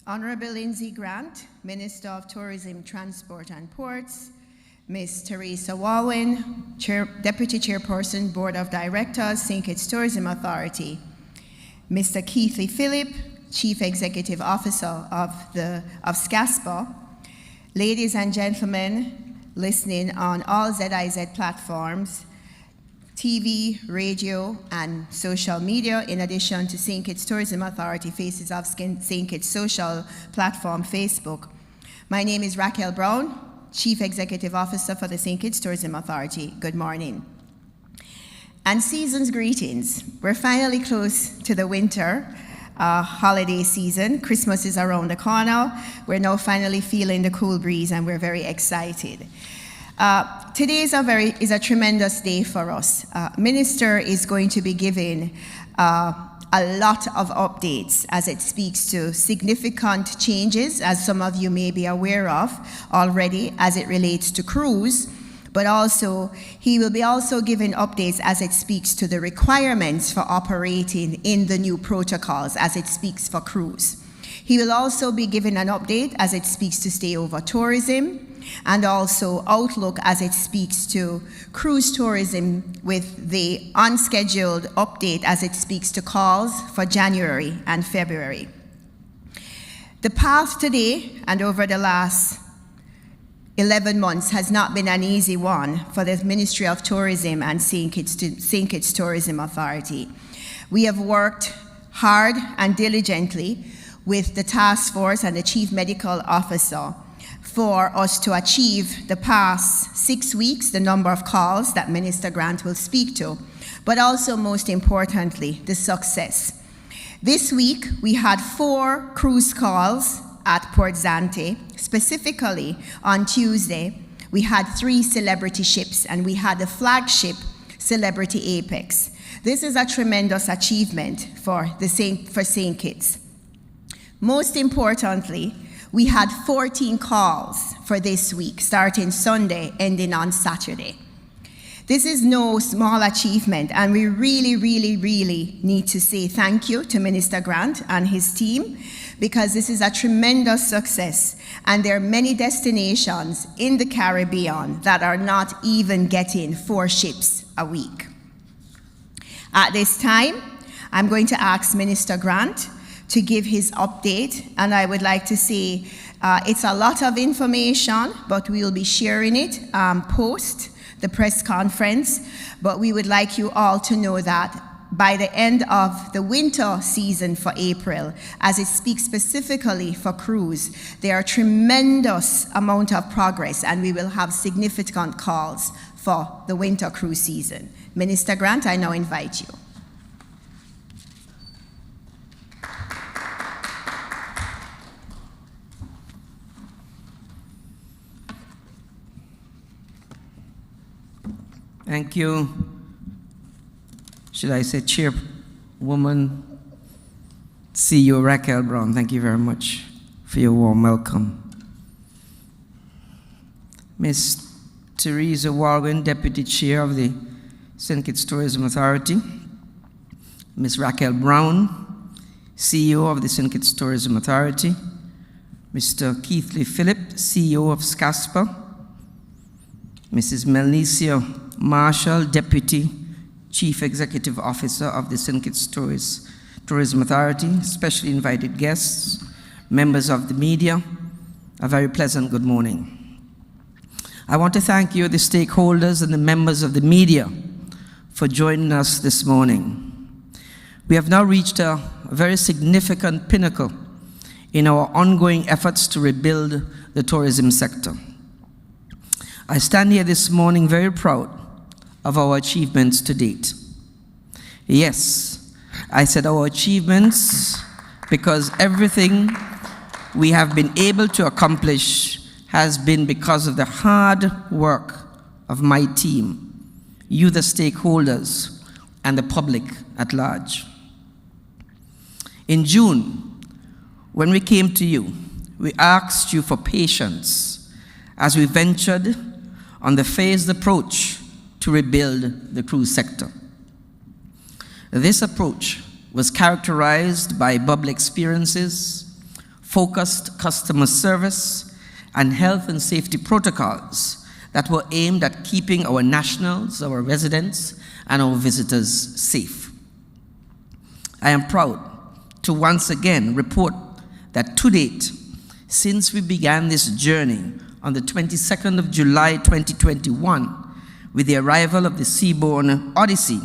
Honorable Lindsay Grant, Minister of Tourism, Transport and Ports, Ms. Teresa Walwyn, Deputy Chairperson, Board of Directors, St. Kitts Tourism Authority, Mr. Keithley Phillip, Chief Executive Officer of SCASPA, ladies and gentlemen listening on all ZIZ platforms, TV, radio, and social media, in addition to St. Kitts Tourism Authority Faces of St. Kitts social platform, Facebook. My name is Raquel Brown, Chief Executive Officer for the St. Kitts Tourism Authority. Good morning. And season's greetings. We're finally close to the winter holiday season. Christmas is around the corner. We're now finally feeling the cool breeze and we're very excited. Today is a tremendous day for us. Minister is going to be giving a lot of updates as it speaks to significant changes, as some of you may be aware of already, as it relates to cruise, but also he will be also giving updates as it speaks to the requirements for operating in the new protocols as it speaks for cruise. He will also be giving an update as it speaks to stay-over tourism, and also outlook as it speaks to cruise tourism with the unscheduled update as it speaks to calls for January and February. The path today and over the last 11 months has not been an easy one for the Ministry of Tourism and St. Kitts Tourism Authority. We have worked hard and diligently with the task force and the Chief Medical Officer for us to achieve the past 6 weeks, the number of calls that Minister Grant will speak to, but also most importantly, the success. This week, we had 4 cruise calls at Port Zante. Specifically, on Tuesday, we had 3 celebrity ships and we had the flagship Celebrity Apex. This is a tremendous achievement for St. Kitts. Most importantly, we had 14 calls for this week, starting Sunday, ending on Saturday. This is no small achievement, and we really, really, really need to say thank you to Minister Grant and his team, because this is a tremendous success, and there are many destinations in the Caribbean that are not even getting 4 ships a week. At this time, I'm going to ask Minister Grant to give his update, and I would like to say it's a lot of information, but we will be sharing it post the press conference, but we would like you all to know that by the end of the winter season for April, as it speaks specifically for cruise, there are tremendous amount of progress, and we will have significant calls for the winter cruise season. Minister Grant, I now invite you. Thank you. Should I say Chairwoman, CEO Raquel Brown? Thank you very much for your warm welcome. Ms. Teresa Walwyn, Deputy Chair of the St. Kitts Tourism Authority. Ms. Raquel Brown, CEO of the St. Kitts Tourism Authority. Mr. Keithley Phillip, CEO of SCASPA. Mrs. Melissa Marshall, Deputy Chief Executive Officer of the St. Kitts Tourism Authority, specially invited guests, members of the media, a very pleasant good morning. I want to thank you, the stakeholders and the members of the media, for joining us this morning. We have now reached a very significant pinnacle in our ongoing efforts to rebuild the tourism sector. I stand here this morning very proud of our achievements to date. Yes, I said our achievements because everything we have been able to accomplish has been because of the hard work of my team, you the stakeholders, and the public at large. In June, when we came to you, we asked you for patience as we ventured on the phased approach to rebuild the cruise sector. This approach was characterized by bubble experiences, focused customer service, and health and safety protocols that were aimed at keeping our nationals, our residents, and our visitors safe. I am proud to once again report that to date, since we began this journey on the 22nd of July 2021, with the arrival of the Seabourn Odyssey,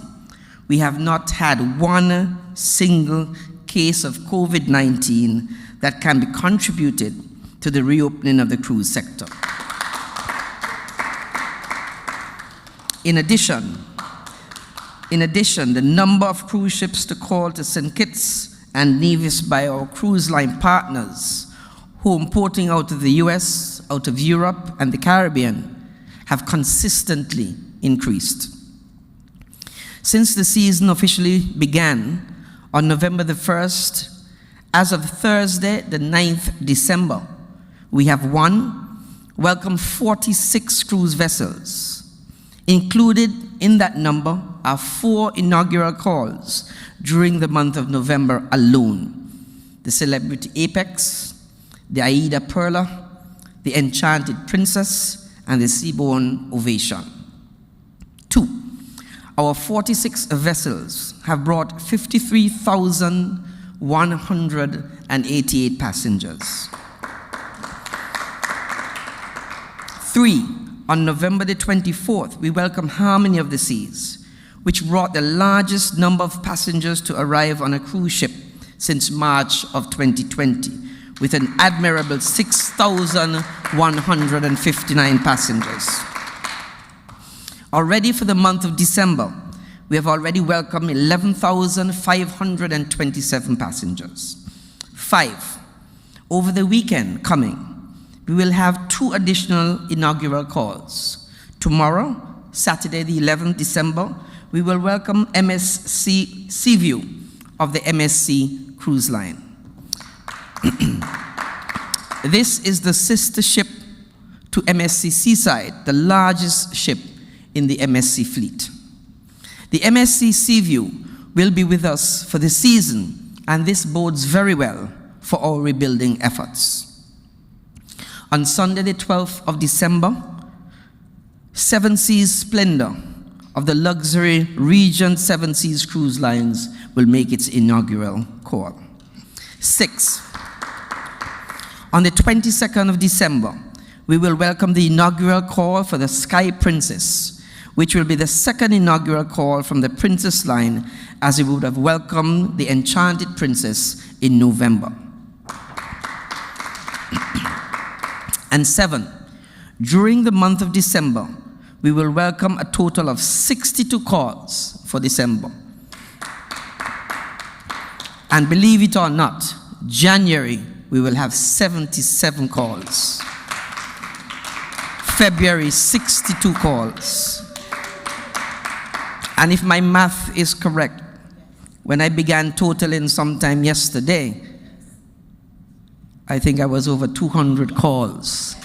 we have not had one single case of COVID-19 that can be contributed to the reopening of the cruise sector. In addition, the number of cruise ships to call to St. Kitts and Nevis by our cruise line partners who are importing out of the US, out of Europe, and the Caribbean have consistently increased. Since the season officially began on November the 1st, as of Thursday, the 9th December, we have welcomed 46 cruise vessels. Included in that number are 4 inaugural calls during the month of November alone: the Celebrity Apex, the Aida Perla, the Enchanted Princess, and the Seabourn Ovation. 2, our 46 vessels have brought 53,188 passengers. 3, on November the 24th, we welcome Harmony of the Seas, which brought the largest number of passengers to arrive on a cruise ship since March of 2020, with an admirable 6,159 passengers. Already for the month of December, we have already welcomed 11,527 passengers. 5, over the weekend coming, we will have 2 additional inaugural calls. Tomorrow, Saturday the 11th December, we will welcome MSC Seaview of the MSC Cruise Line. This is the sister ship to MSC Seaside, the largest ship in the MSC fleet. The MSC Seaview will be with us for the season, and this bodes very well for our rebuilding efforts. On Sunday, the 12th of December, Seven Seas Splendor of the luxury Regent Seven Seas Cruise Lines will make its inaugural call. 6, on the 22nd of December, we will welcome the inaugural call for the Sky Princess, which will be the second inaugural call from the Princess line, as we would have welcomed the Enchanted Princess in November. And 7, during the month of December, we will welcome a total of 62 calls for December. And believe it or not, January, we will have 77 calls. February, 62 calls. And if my math is correct, when I began totaling sometime yesterday, I think I was over 200 calls.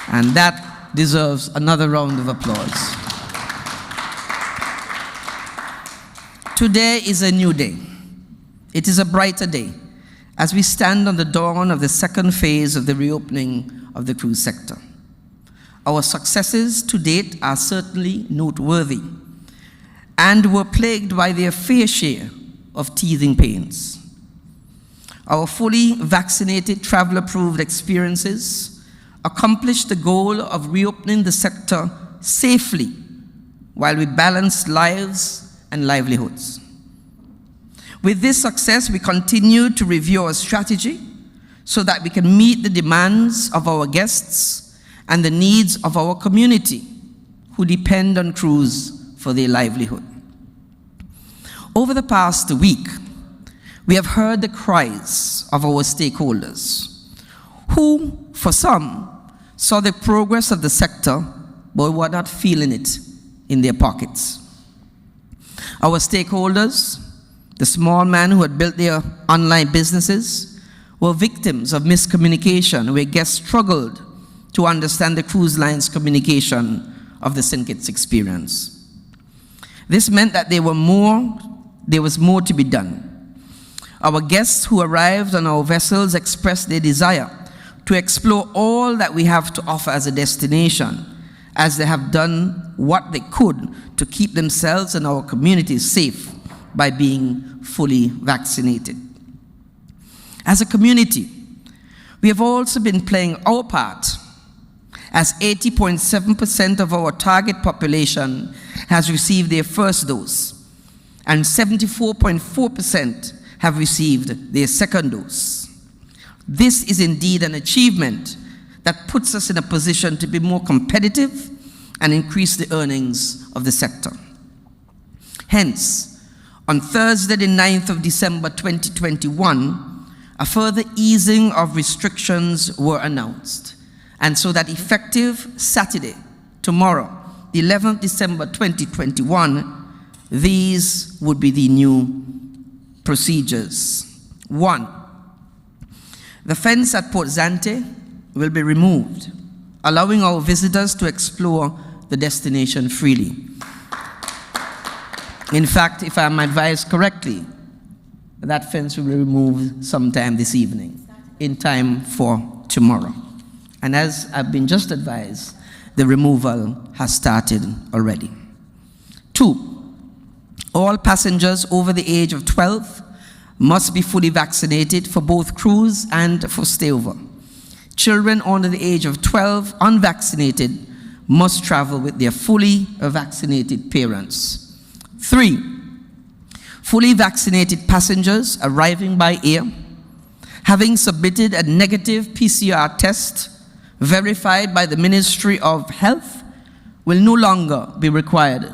And that deserves another round of applause. Today is a new day. It is a brighter day as we stand on the dawn of the second phase of the reopening of the cruise sector. Our successes to date are certainly noteworthy and were plagued by their fair share of teething pains. Our fully vaccinated, travel-approved experiences accomplished the goal of reopening the sector safely while we balanced lives and livelihoods. With this success, we continue to review our strategy so that we can meet the demands of our guests and the needs of our community who depend on cruise for their livelihood. Over the past week, we have heard the cries of our stakeholders, who, for some, saw the progress of the sector but were not feeling it in their pockets. Our stakeholders, the small men who had built their online businesses, were victims of miscommunication where guests struggled to understand the cruise line's communication of the St. Kitts experience. This meant that there was more to be done. Our guests who arrived on our vessels expressed their desire to explore all that we have to offer as a destination, as they have done what they could to keep themselves and our communities safe by being fully vaccinated. As a community, we have also been playing our part, as 80.7% of our target population has received their first dose, and 74.4% have received their second dose. This is indeed an achievement that puts us in a position to be more competitive and increase the earnings of the sector. Hence, on Thursday, the 9th of December 2021, a further easing of restrictions were announced, and so that effective Saturday, tomorrow, the 11th December 2021, these would be the new procedures. 1. The fence at Port Zante will be removed, allowing our visitors to explore the destination freely. In fact, if I'm advised correctly, that fence will be removed sometime this evening, in time for tomorrow. And as I've been just advised, the removal has started already. 2, all passengers over the age of 12 must be fully vaccinated for both cruise and for stayover. Children under the age of 12, unvaccinated, must travel with their fully vaccinated parents. 3, fully vaccinated passengers arriving by air, having submitted a negative PCR test verified by the Ministry of Health, will no longer be required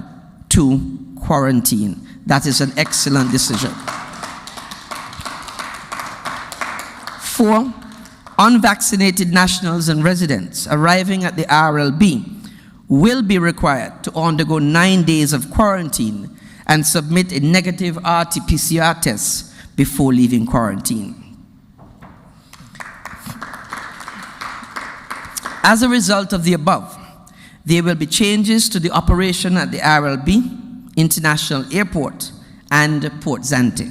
to quarantine. That is an excellent decision. 4, unvaccinated nationals and residents arriving at the RLB will be required to undergo 9 days of quarantine and submit a negative RT-PCR test before leaving quarantine. As a result of the above, there will be changes to the operation at the RLB International Airport and Port Zante.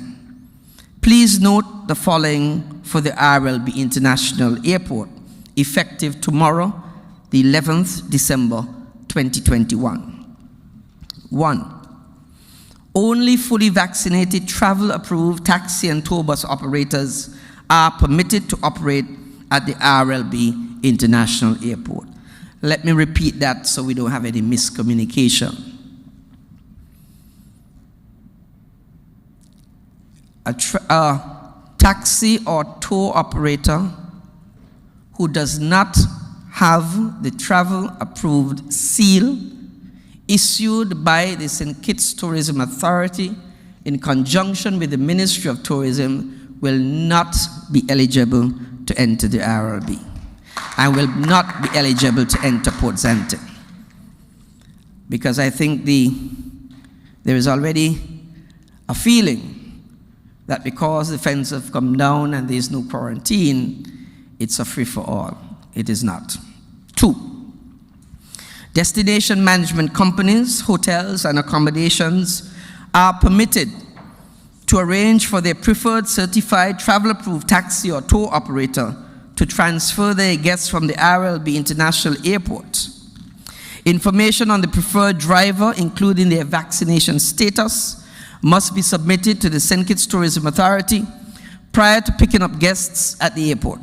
Please note the following for the RLB International Airport, effective tomorrow, the 11th December 2021. 1. Only fully vaccinated travel-approved taxi and tour bus operators are permitted to operate at the RLB International Airport. Let me repeat that so we don't have any miscommunication. A taxi or tour operator who does not have the travel-approved seal issued by the St. Kitts Tourism Authority in conjunction with the Ministry of Tourism will not be eligible to enter the RLB and will not be eligible to enter Port Zante. Because I think there is already a feeling that because the fence have come down and there is no quarantine, it's a free-for-all. It is not. 2, destination management companies, hotels, and accommodations are permitted to arrange for their preferred certified travel-approved taxi or tour operator to transfer their guests from the RLB International Airport. Information on the preferred driver, including their vaccination status, must be submitted to the St. Kitts Tourism Authority prior to picking up guests at the airport.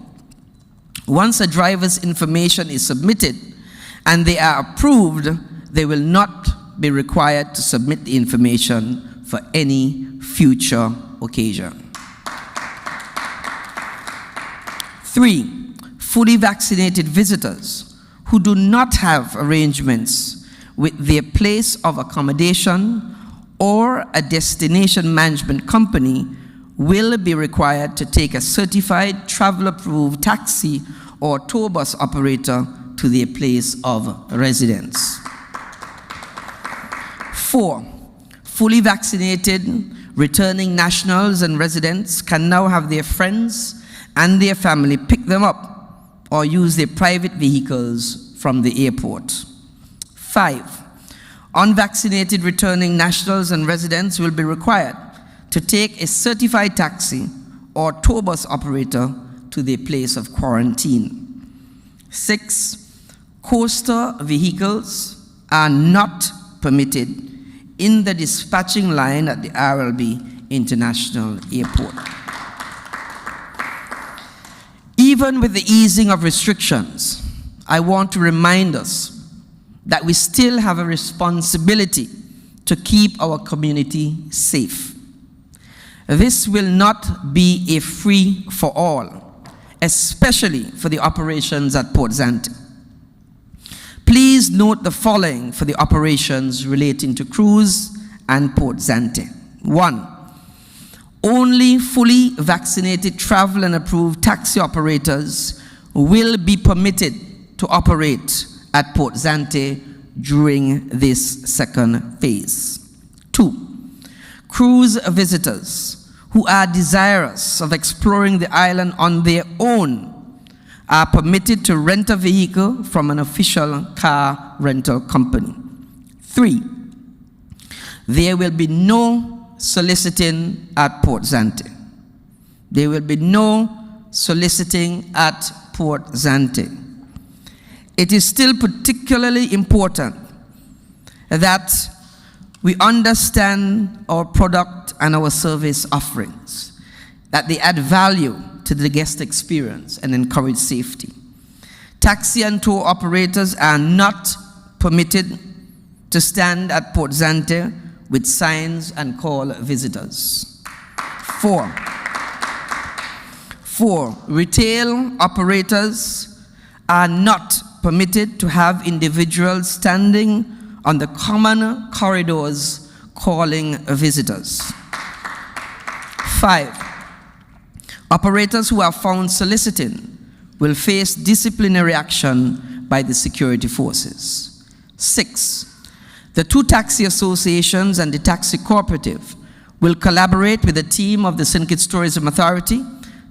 Once a driver's information is submitted and they are approved, they will not be required to submit the information for any future occasion. 3, fully vaccinated visitors who do not have arrangements with their place of accommodation or a destination management company will be required to take a certified travel-approved taxi or tour bus operator to their place of residence. 4, fully vaccinated returning nationals and residents can now have their friends and their family pick them up or use their private vehicles from the airport. 5, unvaccinated returning nationals and residents will be required to take a certified taxi or tour bus operator to their place of quarantine. 6, coaster vehicles are not permitted in the dispatching line at the RLB International Airport. Even with the easing of restrictions, I want to remind us that we still have a responsibility to keep our community safe. This will not be a free-for-all, especially for the operations at Port Zante. Please note the following for the operations relating to cruise and Port Zante. 1, only fully vaccinated travel and approved taxi operators will be permitted to operate at Port Zante during this second phase. 2, cruise visitors who are desirous of exploring the island on their own are permitted to rent a vehicle from an official car rental company. 3, there will be no soliciting at Port Zante. There will be no soliciting at Port Zante. It is still particularly important that we understand our product and our service offerings, that they add value to the guest experience and encourage safety. Taxi and tour operators are not permitted to stand at Port Zante with signs and call visitors. 4, retail operators are not permitted to have individuals standing on the common corridors calling visitors. 5, operators who are found soliciting will face disciplinary action by the security forces. 6, the 2 taxi associations and the taxi cooperative will collaborate with the team of the St. Kitts Tourism Authority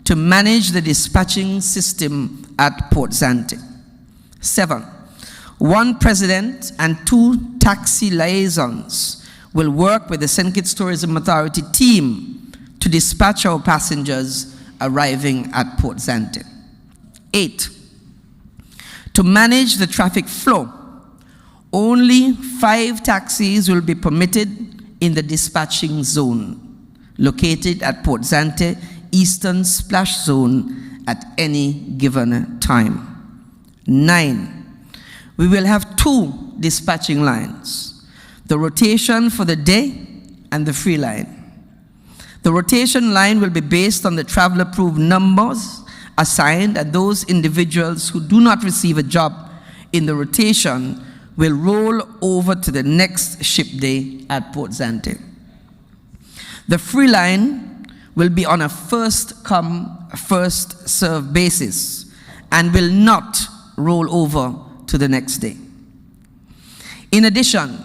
to manage the dispatching system at Port Zante. 7, 1 president and 2 taxi liaisons will work with the St. Kitts Tourism Authority team to dispatch our passengers arriving at Port Zante. 8, to manage the traffic flow, only 5 taxis will be permitted in the dispatching zone, located at Port Zante Eastern Splash Zone at any given time. 9, we will have 2 dispatching lines, the rotation for the day and the free line. The rotation line will be based on the travel approved numbers assigned, and those individuals who do not receive a job in the rotation will roll over to the next ship day at Port Zante. The free line will be on a first come, first served basis and will not roll over to the next day. In addition,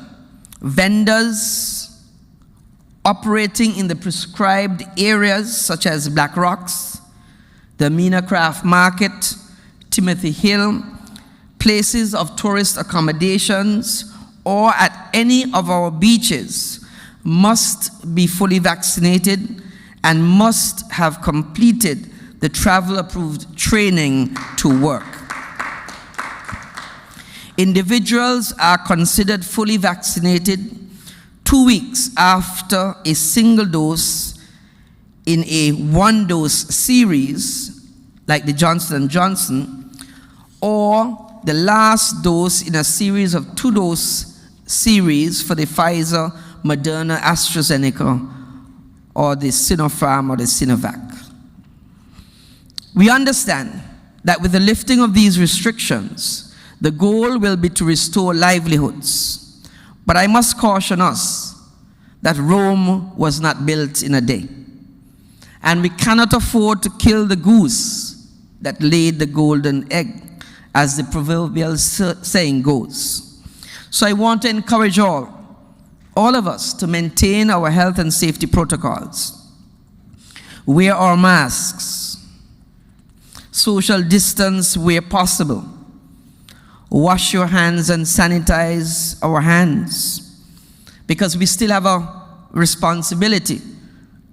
vendors operating in the prescribed areas such as Black Rocks, the Mina Craft Market, Timothy Hill, places of tourist accommodations, or at any of our beaches must be fully vaccinated and must have completed the travel-approved training to work. Individuals are considered fully vaccinated 2 weeks after a single dose in a 1-dose series, like the Johnson & Johnson, or the last dose in a series of 2-dose series for the Pfizer, Moderna, AstraZeneca, or the Sinopharm or the Sinovac. We understand that with the lifting of these restrictions, the goal will be to restore livelihoods. But I must caution us that Rome was not built in a day. And we cannot afford to kill the goose that laid the golden egg, as the proverbial saying goes. So I want to encourage all of us to maintain our health and safety protocols. Wear our masks. Social distance where possible. Wash your hands and sanitize our hands, because we still have a responsibility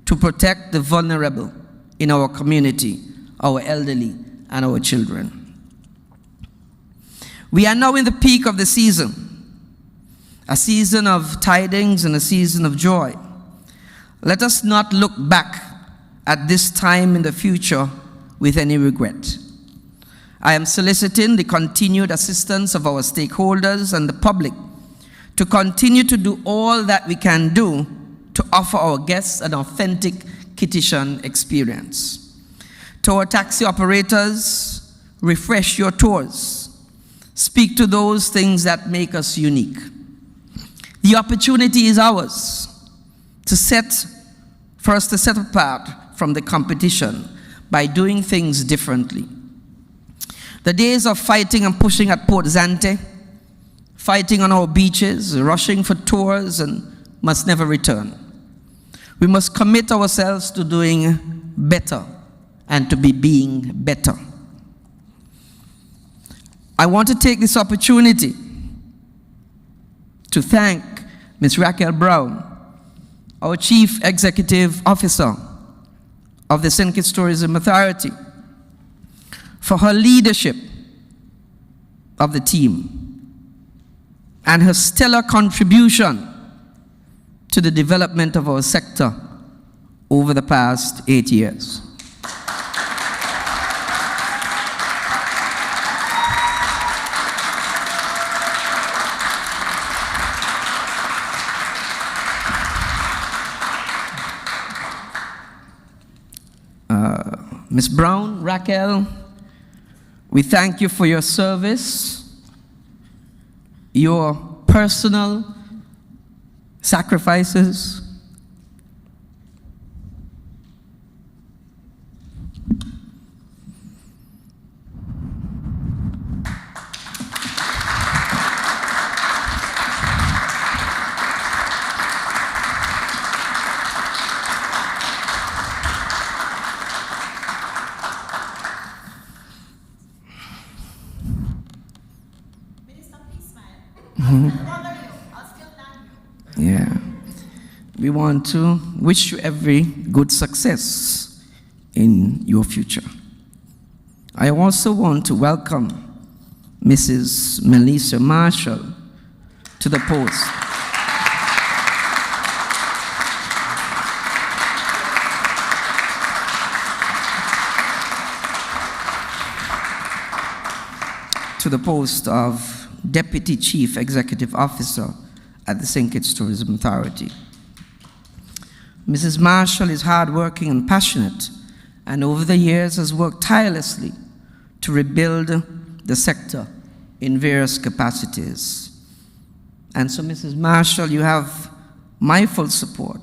to protect the vulnerable in our community, our elderly, and our children. We are now in the peak of the season, a season of tidings and a season of joy. Let us not look back at this time in the future with any regret. I am soliciting the continued assistance of our stakeholders and the public to continue to do all that we can do to offer our guests an authentic Kitishan experience. To our taxi operators, refresh your tours. Speak to those things that make us unique. The opportunity is ours to set apart from the competition by doing things differently. The days of fighting and pushing at Port Zante, fighting on our beaches, rushing for tours, and must never return. We must commit ourselves to doing better and to be being better. I want to take this opportunity to thank Ms. Raquel Brown, our Chief Executive Officer of the St. Kitts Tourism Authority, for her leadership of the team and her stellar contribution to the development of our sector over the past 8 years. Ms. Brown, Raquel, we thank you for your service, your personal sacrifices, yeah. We want to wish you every good success in your future. I also want to welcome Mrs. Melissa Marshall to the post. To the post of Deputy Chief Executive Officer at the St. Kitts Tourism Authority. Mrs. Marshall is hardworking and passionate, and over the years has worked tirelessly to rebuild the sector in various capacities. And so, Mrs. Marshall, you have my full support,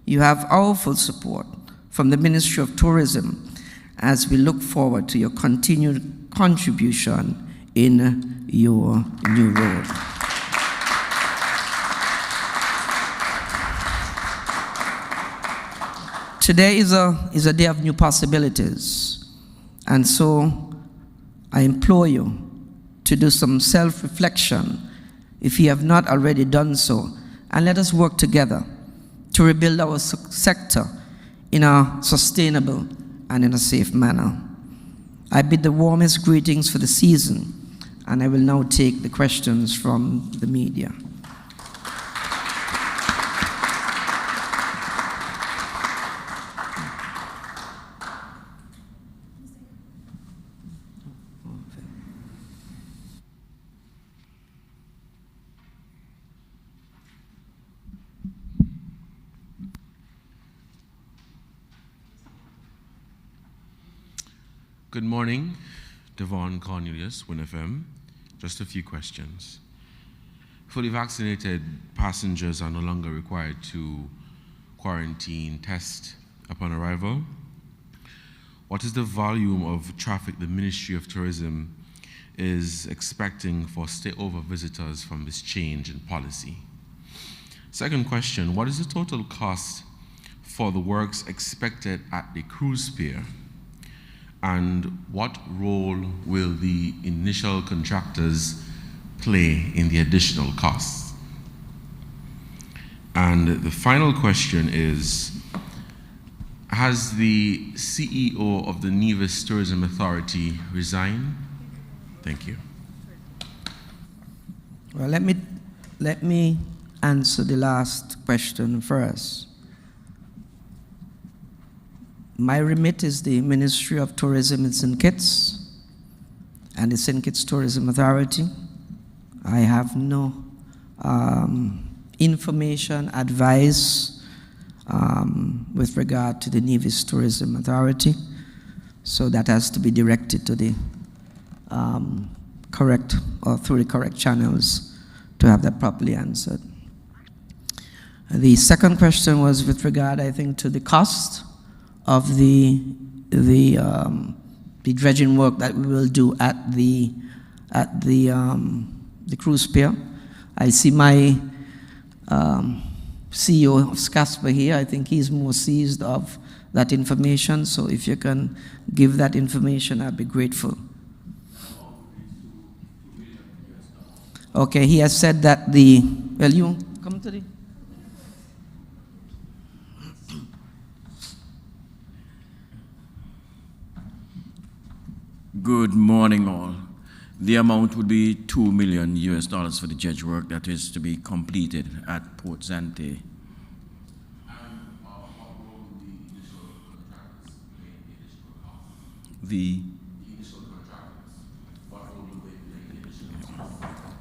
you have our full support from the Ministry of Tourism as we look forward to your continued contribution in your new role. Today is a day of new possibilities, and so I implore you to do some self-reflection if you have not already done so, and let us work together to rebuild our sector in a sustainable and in a safe manner. I bid the warmest greetings for the season, and I will now take the questions from the media. Good morning, Devon Cornelius, WinFM. Just a few questions. Fully vaccinated passengers are no longer required to quarantine, test upon arrival. What is the volume of traffic the Ministry of Tourism is expecting for stayover visitors from this change in policy? Second question, what is the total cost for the works expected at the cruise pier? And what role will the initial contractors play in the additional costs? And the final question is, Has the CEO of the Nevis Tourism Authority resigned? Thank you. Well, let me answer the last question first. My remit is the Ministry of Tourism in St. Kitts and the St. Kitts Tourism Authority. I have no information, advice with regard to the Nevis Tourism Authority, so that has to be directed to the correct, or through the correct channels to have that properly answered. The second question was with regard, I think, to the cost of the dredging work that we will do at the cruise pier. I see my CEO of SCASPA here. I think he's more seized of that information, so if you can give that information, I'd be grateful. Okay, he has said that well, you come to the... Good morning, all. The amount would be $2 million for the dredge work that is to be completed at Port Zante.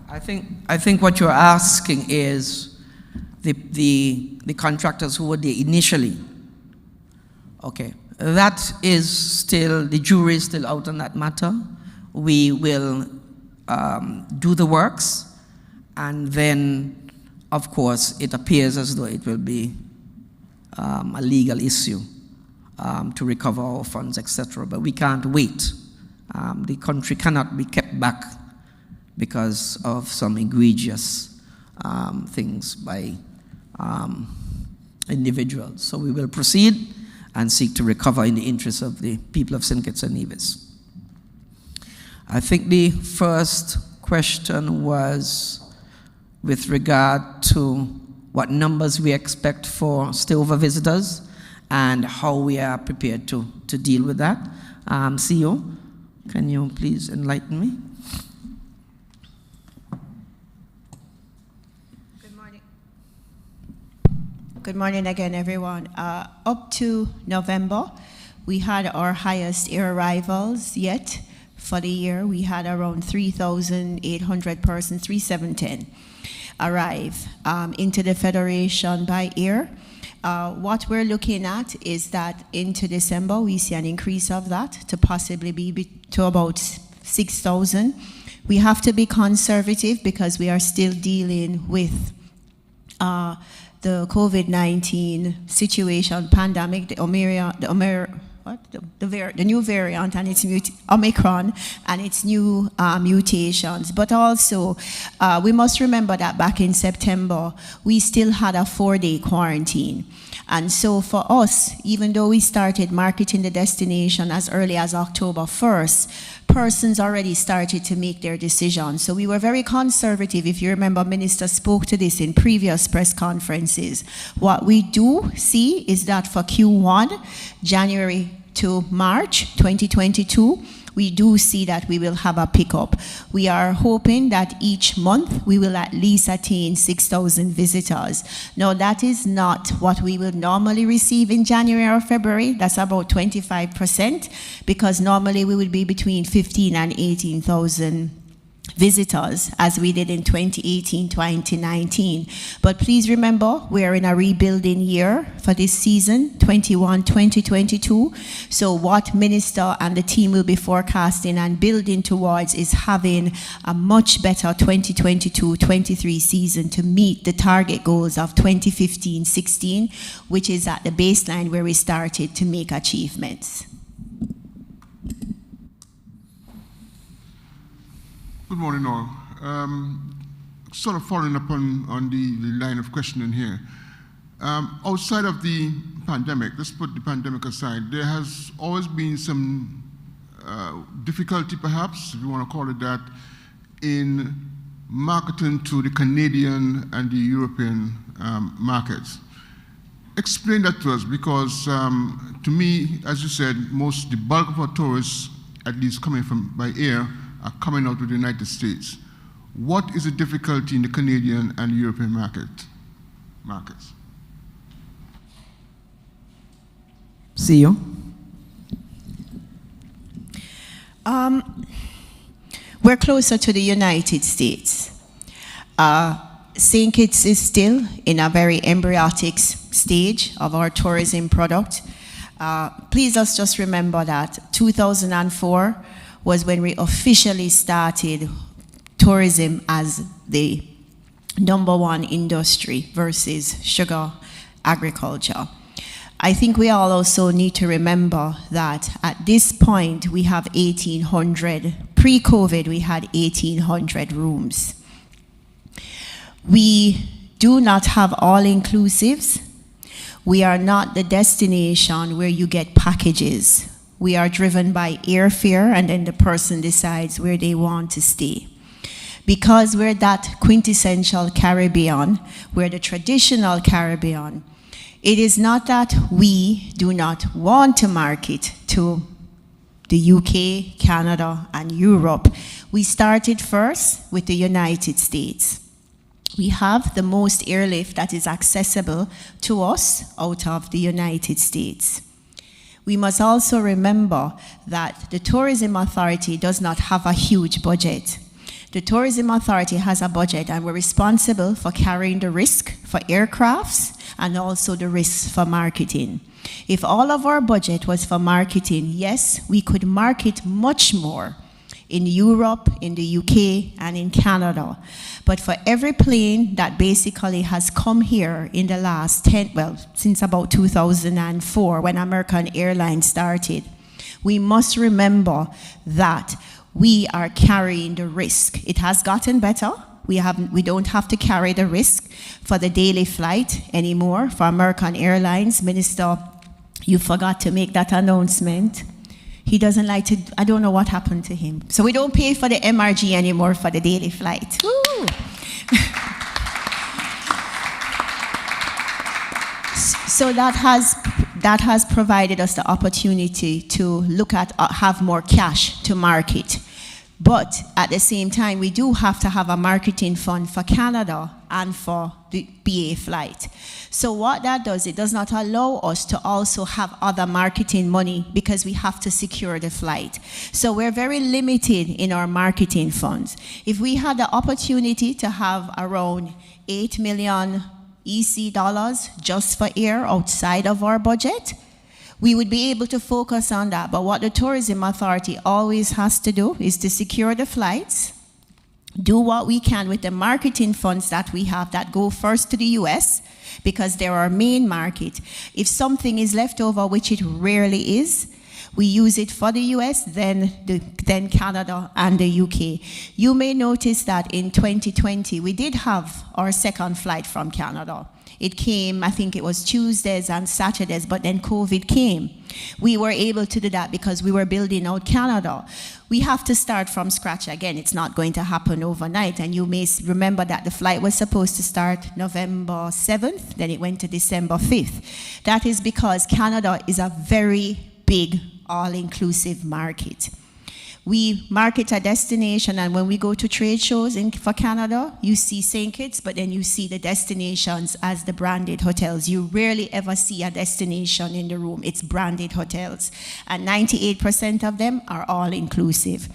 I think what you're asking is the contractors who were there initially. Okay, that is still, the jury is still out on that matter. We will do the works, and then, of course, it appears as though it will be a legal issue to recover our funds, etc. But we can't wait. The country cannot be kept back because of some egregious things by individuals. So we will proceed and seek to recover in the interests of the people of St. Kitts and Nevis. I think the first question was with regard to what numbers we expect for stayover visitors and how we are prepared to deal with that. CEO, can you please enlighten me? Good morning again, everyone. Up to November, we had our highest air arrivals yet for the year. We had around 3,800 persons, 3,710, arrive into the Federation by air. What we're looking at is that into December, we see an increase of that to possibly be to about 6,000. We have to be conservative because we are still dealing with the COVID-19 situation, pandemic, the new variant and its Omicron and its new mutations. But also, we must remember that back in September, we still had a 4-day quarantine. And so for us, even though we started marketing the destination as early as October 1st, persons already started to make their decisions. So we were very conservative. If you remember, Minister spoke to this in previous press conferences. What we do see is that for Q1, January to March 2022, we do see that we will have a pickup. We are hoping that each month we will at least attain 6,000 visitors. Now, that is not what we will normally receive in January or February. That's about 25%, because normally we would be between 15 and 18,000 visitors, as we did in 2018, 2019. But please remember, we are in a rebuilding year for this season, 21-2022. So what Minister and the team will be forecasting and building towards is having a much better 2022-23 season to meet the target goals of 2015-16, which is at the baseline where we started to make achievements. Good morning, all. Sort of following up on the line of questioning here. Outside of the pandemic, let's put the pandemic aside, there has always been some difficulty, perhaps, if you want to call it that, in marketing to the Canadian and the European markets. explain that to us, because to me, as you said, the bulk of our tourists, at least coming from by air, are coming out of the United States. What is the difficulty in the Canadian and European markets? CEO? We're closer to the United States. St. Kitts is still in a very embryonic stage of our tourism product. Please let's just remember that 2004 was when we officially started tourism as the #1 industry versus sugar agriculture. I think we all also need to remember that at this point we have 1,800, pre-COVID we had 1,800 rooms. We do not have all-inclusives. We are not the destination where you get packages. We are driven by airfare, and then the person decides where they want to stay. Because we're that quintessential Caribbean, we're the traditional Caribbean, it is not that we do not want to market to the UK, Canada, and Europe. We started first with the United States. We have the most airlift that is accessible to us out of the United States. We must also remember that the Tourism Authority does not have a huge budget. The Tourism Authority has a budget, and we're responsible for carrying the risk for aircrafts and also the risks for marketing. If all of our budget was for marketing, yes, we could market much more in Europe, in the UK, and in Canada. But for every plane that basically has come here in the last since about 2004, when American Airlines started, we must remember that we are carrying the risk. It has gotten better. We don't have to carry the risk for the daily flight anymore. For American Airlines, Minister, you forgot to make that announcement. He doesn't like to, I don't know what happened to him. So we don't pay for the MRG anymore for the daily flight. Woo! So that has provided us the opportunity to look at, have more cash to market. But at the same time, we do have to have a marketing fund for Canada and for the BA flight. So what that does, it does not allow us to also have other marketing money because we have to secure the flight. So we're very limited in our marketing funds. If we had the opportunity to have around 8 million EC dollars just for air outside of our budget, we would be able to focus on that. But what the Tourism Authority always has to do is to secure the flights, do what we can with the marketing funds that we have that go first to the US, because they're our main market. If something is left over, which it rarely is, we use it for the US, then Canada and the UK. You may notice that in 2020, we did have our second flight from Canada. It came, I think it was Tuesdays and Saturdays, but then COVID came. We were able to do that because we were building out Canada. We have to start from scratch again. It's not going to happen overnight. And you may remember that the flight was supposed to start November 7th, then it went to December 5th. That is because Canada is a very big all-inclusive market. We market a destination, and when we go to trade shows for Canada, you see St. Kitts, but then you see the destinations as the branded hotels. You rarely ever see a destination in the room. It's branded hotels, and 98% of them are all-inclusive.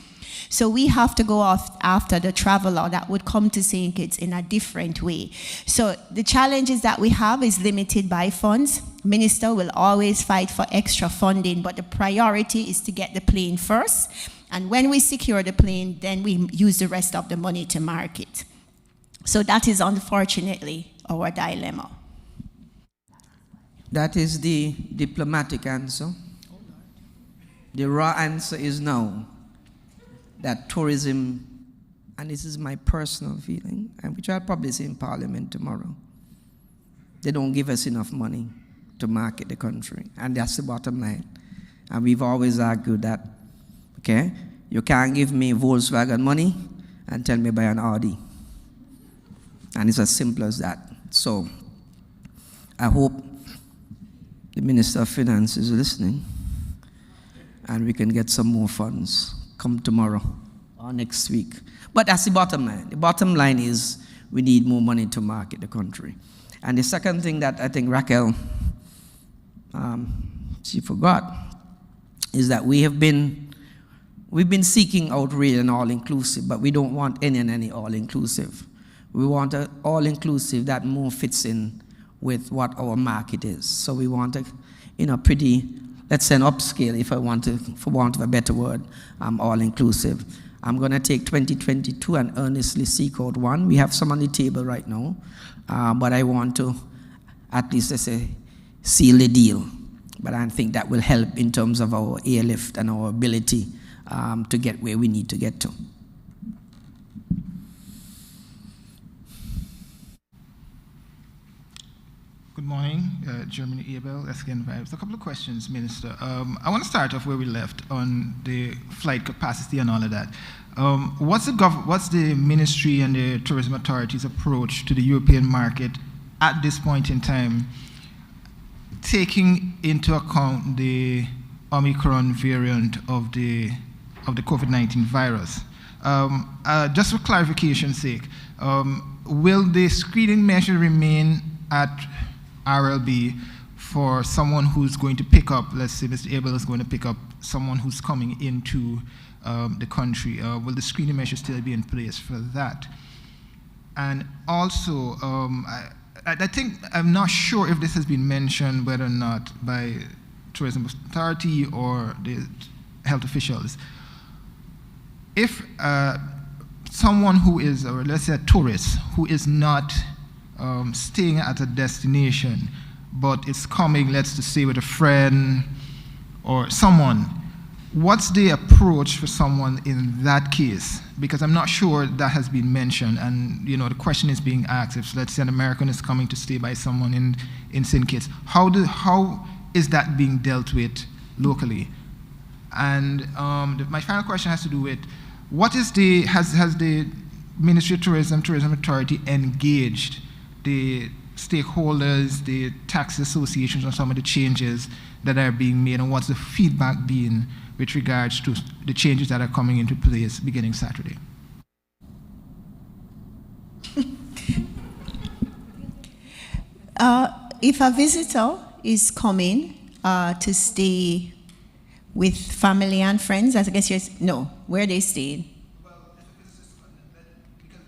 So we have to go off after the traveler that would come to St. Kitts in a different way. So the challenges that we have is limited by funds. Minister will always fight for extra funding, but the priority is to get the plane first. And when we secure the plane, then we use the rest of the money to market. So that is unfortunately our dilemma. That is the diplomatic answer. The raw answer is no. That tourism, and this is my personal feeling, and which I'll probably say in Parliament tomorrow, they don't give us enough money to market the country, and that's the bottom line. And we've always argued that, okay, you can't give me Volkswagen money and tell me buy an Audi. And it's as simple as that. So I hope Minister of Finance is listening, and we can get some more funds come tomorrow or next week. But that's the bottom line. The bottom line is we need more money to market the country. And the second thing that I think Raquel, she forgot, is that we've been seeking out really an all-inclusive, but we don't want any and any all-inclusive. We want an all-inclusive that more fits in with what our market is. So we want a, pretty, let's say an upscale, if I want to, for want of a better word, all-inclusive. I'm going to take 2022 and earnestly seek out one. We have some on the table right now, but I want to at least, let's say, seal the deal. But I think that will help in terms of our airlift and our ability to get where we need to get to. Good morning, Germany Abel, SKN Vibes. A couple of questions, Minister. I want to start off where we left on the flight capacity and all of that. What's the Ministry and the Tourism Authority's approach to the European market at this point in time, taking into account the Omicron variant of the COVID-19 virus? Just for clarification's sake, will the screening measure remain at RLB for someone who's going to pick up, let's say Mr. Abel is going to pick up someone who's coming into the country? Will the screening measure still be in place for that? And also, I think, I'm not sure if this has been mentioned, whether or not by Tourism Authority or the health officials. If someone who is, or let's say a tourist, who is not staying at a destination, but is coming, let's just say, with a friend or someone, what's the approach for someone in that case? Because I'm not sure that has been mentioned, and the question is being asked, if let's say an American is coming to stay by someone in St. Kitts, how is that being dealt with locally? And my final question has to do with, has the Ministry of Tourism Authority engaged the stakeholders, the taxi associations on some of the changes that are being made, and what's the feedback being with regards to the changes that are coming into place beginning Saturday? If a visitor is coming to stay with family and friends, I guess no, where are they staying? Well, because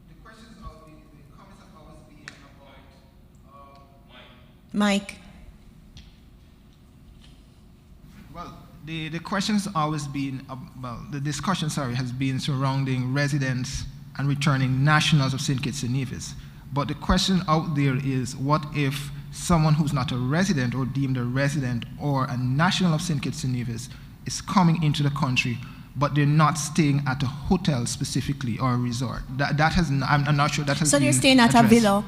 the questions the comments have always been about Mike. Well, the questions always been the discussion, has been surrounding residents and returning nationals of St. Kitts and Nevis. But the question out there is, what if someone who's not a resident or deemed a resident or a national of St. Kitts and Nevis is coming into the country, but they're not staying at a hotel specifically or a resort? I'm not sure that has been So they're staying at addressed. a villa,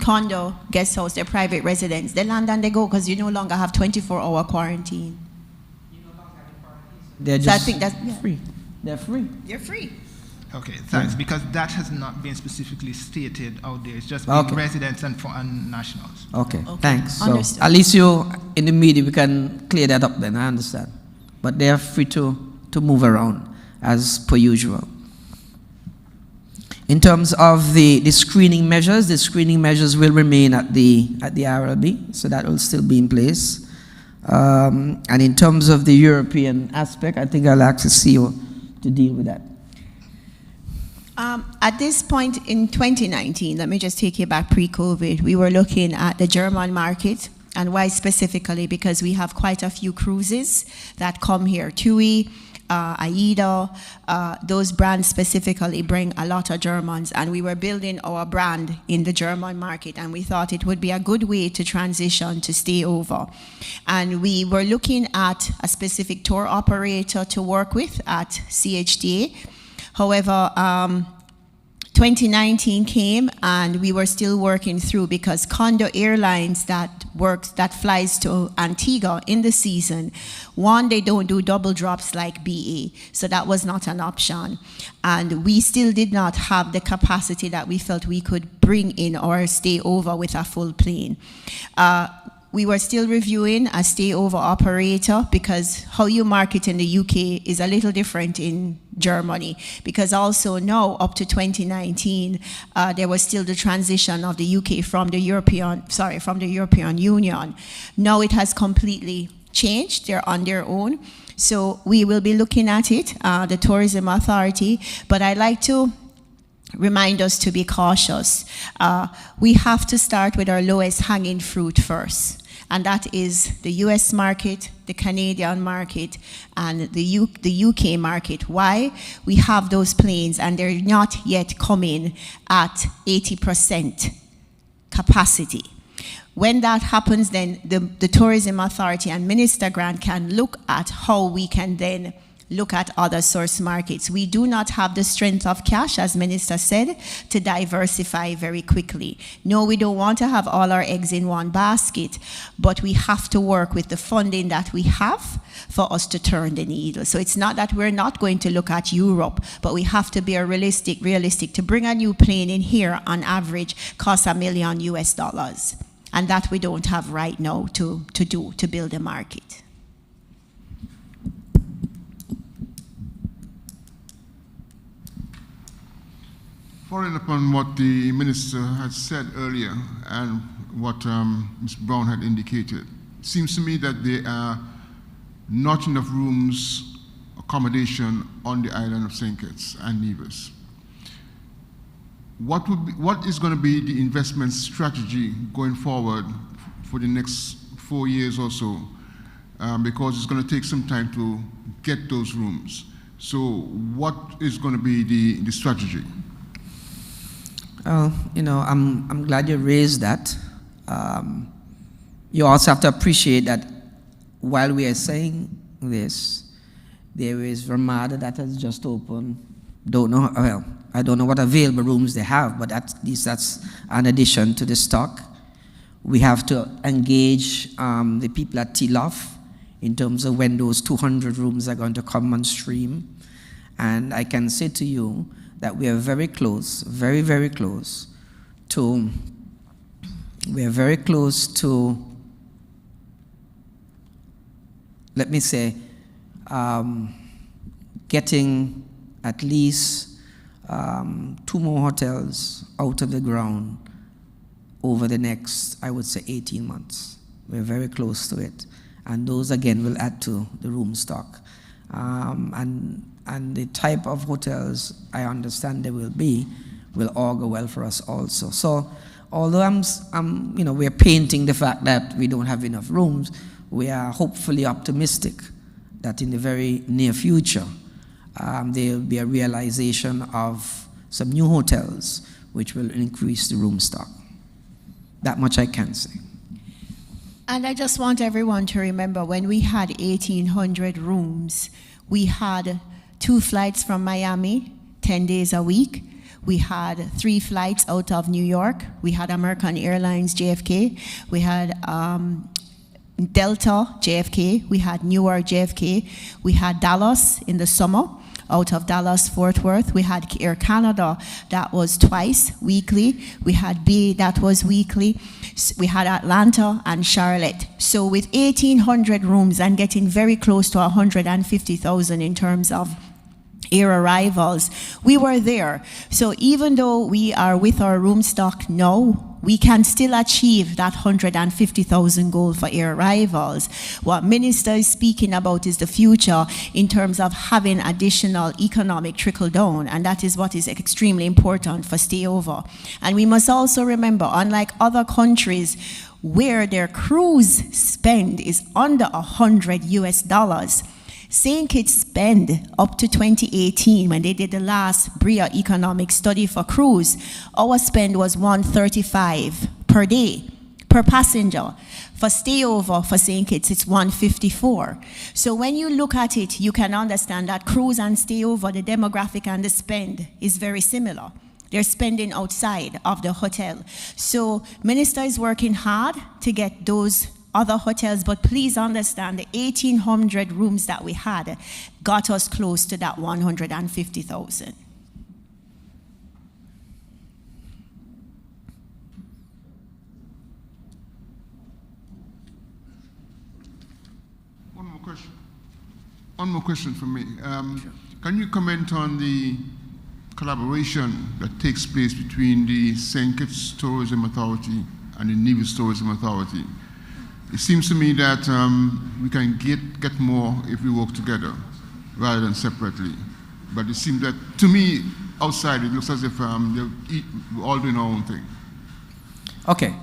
condo, guest house, they're private residents. They land and they go because you no longer have 24-hour quarantine. They're So I just think that's free. They're free. They're free. Okay, thanks. Because that has not been specifically stated out there. It's just been residents and nationals. Okay, thanks. So Understood. at least in the media, we can clear that up then, I understand. But they are free to move around as per usual. In terms of the screening measures will remain at the RLB, so that will still be in place. And in terms of the European aspect, I think I'll ask the CEO to deal with that. At this point in 2019, let me just take you back pre-COVID, we were looking at the German market. And why specifically? Because we have quite a few cruises that come here. TUI, AIDA, those brands specifically bring a lot of Germans, and we were building our brand in the German market, and we thought it would be a good way to transition to stay over. And we were looking at a specific tour operator to work with at CHTA. However, 2019 came and we were still working through, because Condor Airlines that flies to Antigua in the season, one, they don't do double drops like BA, so that was not an option. And we still did not have the capacity that we felt we could bring in or stay over with a full plane. we were still reviewing a stay-over operator because how you market in the UK is a little different in Germany. Because also now, up to 2019, there was still the transition of the UK from the European Union. Now it has completely changed. They're on their own. So we will be looking at it, the Tourism Authority. But I'd like to remind us to be cautious. We have to start with our lowest hanging fruit first, and that is the US market, the Canadian market, and the UK market. Why? We have those planes and they're not yet coming at 80% capacity. When that happens, then the Tourism Authority and Minister Grant can look at how we can then look at other source markets. We do not have the strength of cash, as Minister said, to diversify very quickly. No, we don't want to have all our eggs in one basket, but we have to work with the funding that we have for us to turn the needle. So it's not that we're not going to look at Europe, but we have to be realistic. To bring a new plane in here on average costs $1 million US. And that we don't have right now to build a market. Following upon what the Minister had said earlier and what Ms. Brown had indicated, it seems to me that there are not enough rooms, accommodation on the island of St. Kitts and Nevis. What is going to be the investment strategy going forward for the next 4 years or so? Because it's going to take some time to get those rooms. So what is going to be the strategy? I'm glad you raised that. You also have to appreciate that while we are saying this, there is Ramada that has just opened. I don't know what available rooms they have, but at least that's an addition to the stock. We have to engage the people at TLOF in terms of when those 200 rooms are going to come on stream. And I can say to you that we are very close, very, very close to, let me say, getting at least 2 more hotels out of the ground over the next, I would say, 18 months. We're very close to it. And those, again, will add to the room stock. And the type of hotels I understand there will augur well for us also. So although we're painting the fact that we don't have enough rooms, we are hopefully optimistic that in the very near future, there will be a realization of some new hotels which will increase the room stock. That much I can say. And I just want everyone to remember when we had 1,800 rooms, we had 2 flights from Miami, 10 days a week. We had 3 flights out of New York. We had American Airlines JFK. We had Delta JFK. We had Newark JFK. We had Dallas in the summer, out of Dallas Fort Worth. We had Air Canada that was twice weekly. We had BA that was weekly. We had Atlanta and Charlotte. So with 1,800 rooms and getting very close to 150,000 in terms of air arrivals, we were there. So even though we are with our room stock now, we can still achieve that 150,000 goal for air arrivals. What Minister is speaking about is the future in terms of having additional economic trickle down, and that is what is extremely important for stayover. And we must also remember, unlike other countries where their cruise spend is under $100 US, St. Kitts spend up to 2018, when they did the last BRIA economic study for cruise, our spend was $135 per day, per passenger. For stayover for St. Kitts, it's $154. So when you look at it, you can understand that cruise and stayover, the demographic and the spend is very similar. They're spending outside of the hotel. So Minister is working hard to get those other hotels, but please understand the 1,800 rooms that we had got us close to that 150,000. question. One more question from me. Can you comment on the collaboration that takes place between the St. Kitts Tourism Authority and the Nevis Tourism Authority? It seems to me that we can get more if we work together rather than separately. But it seems that, to me, outside, it looks as if we're all doing our own thing. Okay.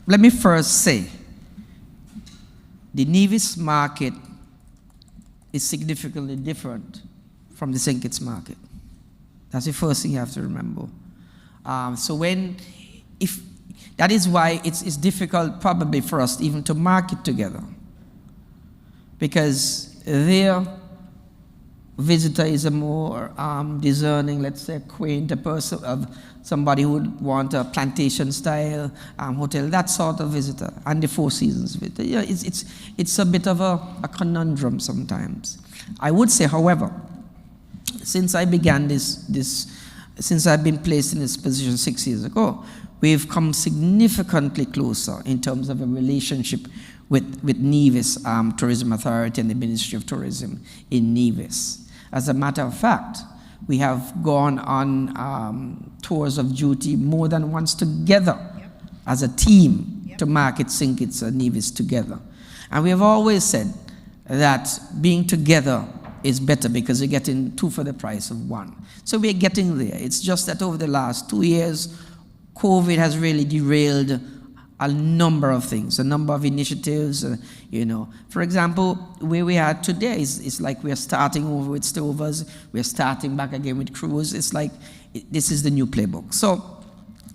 Let me first say, the Nevis market is significantly different from the St. Kitts market. That's the first thing you have to remember. That is why it's difficult probably for us even to market together, because their visitor is a more discerning, let's say, quaint person of somebody who would want a plantation style hotel, that sort of visitor, and the Four Seasons visitor. Yeah, it's a bit of a conundrum sometimes. I would say, however, since I began since I've been placed in this position 6 years ago, we've come significantly closer in terms of a relationship with Nevis Tourism Authority and the Ministry of Tourism in Nevis. As a matter of fact, we have gone on tours of duty more than once together as a team to market St. Kitts and Nevis together. And we have always said that being together is better because you're getting two for the price of one. So we're getting there. It's just that over the last 2 years, COVID has really derailed a number of things, a number of initiatives, For example, where we are today is like we're starting over with Stovers, we're starting back again with Cruise. It's like this is the new playbook. So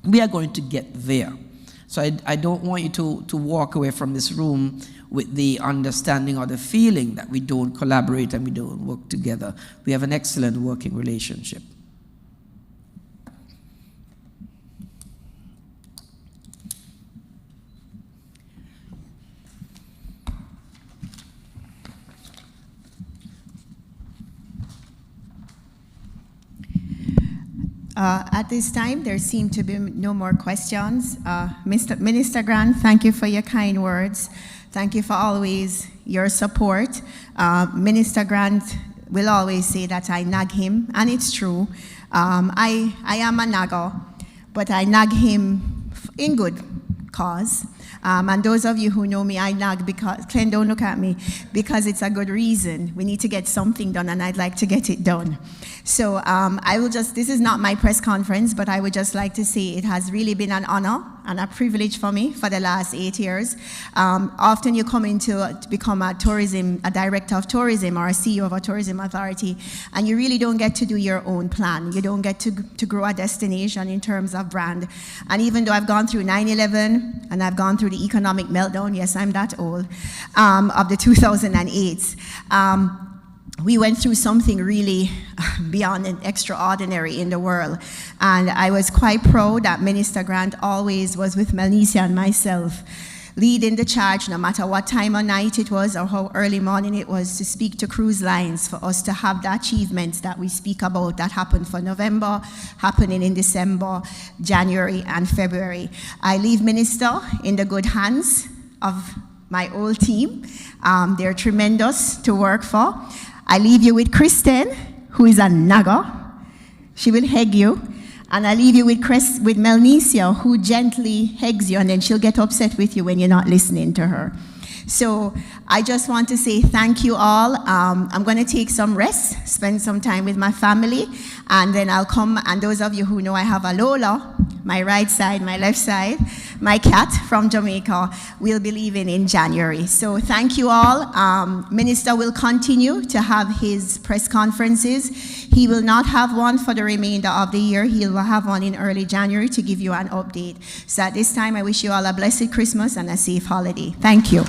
we are going to get there. So I don't want you to walk away from this room with the understanding or the feeling that we don't collaborate and we don't work together. We have an excellent working relationship. At this time, there seem to be no more questions. Minister Grant, thank you for your kind words. Thank you for always your support. Minister Grant will always say that I nag him, and it's true. I am a nagger, but I nag him in good cause. And those of you who know me, I nag because, Glenn, don't look at me, because it's a good reason. We need to get something done, and I'd like to get it done. So this is not my press conference, but I would just like to say it has really been an honor and a privilege for me for the last 8 years. Often you come in to become a director of tourism or a CEO of a tourism authority, and you really don't get to do your own plan. You don't get to grow a destination in terms of brand. And even though I've gone through 9/11 and I've gone through the economic meltdown, yes, I'm that old, of the 2008s, we went through something really beyond and extraordinary in the world. And I was quite proud that Minister Grant always was with Melnesia and myself, leading the charge, no matter what time of night it was or how early morning it was, to speak to cruise lines for us to have the achievements that we speak about that happened for November, happening in December, January, and February. I leave Minister in the good hands of my old team. They're tremendous to work for. I leave you with Kristen, who is a nagger. She will hug you. And I leave you with Melnesia, who gently hugs you, and then she'll get upset with you when you're not listening to her. So I just want to say thank you all. I'm going to take some rest, spend some time with my family, and then I'll come. And those of you who know I have a Lola, my right side, my left side, my cat from Jamaica, will be leaving in January. So thank you all. Minister will continue to have his press conferences. He will not have one for the remainder of the year. He will have one in early January to give you an update. So at this time, I wish you all a blessed Christmas and a safe holiday. Thank you.